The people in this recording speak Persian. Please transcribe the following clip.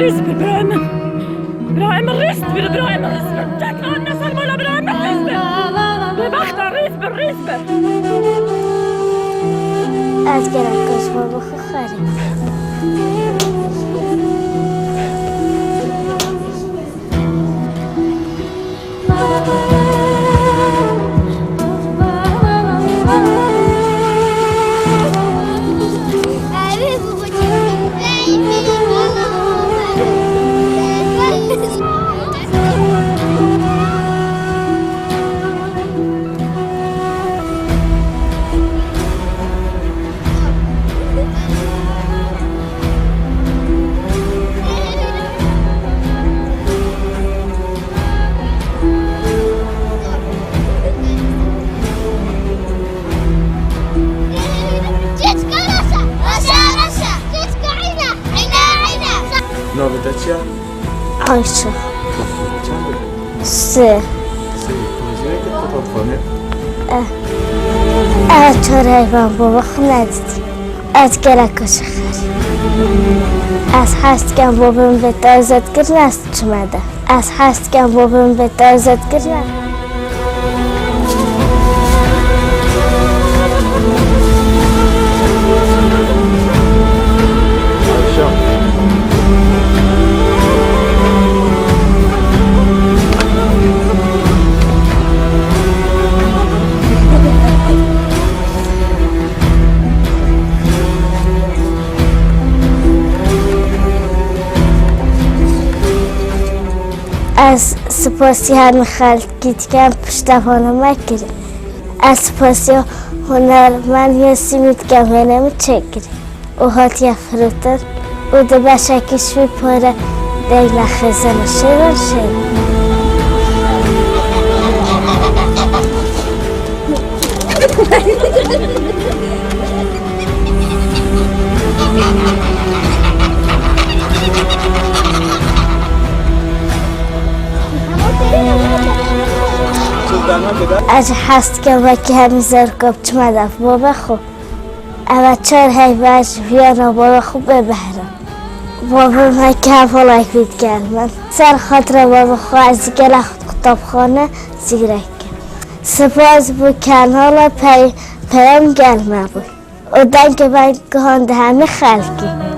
رزبر برایم رزبر برایم رزبر جکان نسر مالا برایم رزبر به وقت رزبر از گرکاش بابا خرید ناویده چیه؟ آیشه چند؟ 3 توضیحه که کتابخانه؟ چهار حیوان بابا خود ندیدیم از گرکاش خرید از هستگم بابام به دازدگر نست چمده از هستگم بابام به دازدگر نست از سپاسی همه خلقی که پشتوانه مکری از سپاسی هنرمند یا سیمیت که منم چکری او هاتی افروتر او دو بشکش بی پاره دیگه خزانه شیر از هست که وکی همی زرگاب چمده بابا خوب اما 4 حیوان بیانا بابا خوب ببهرم بابا من که حوالا اکوید گرمن سر خاطر بابا خوب از گل کتابخانه زیرک سپاس بو کنال پیام گرمه بود او دنگ که من گهانده همه خلقی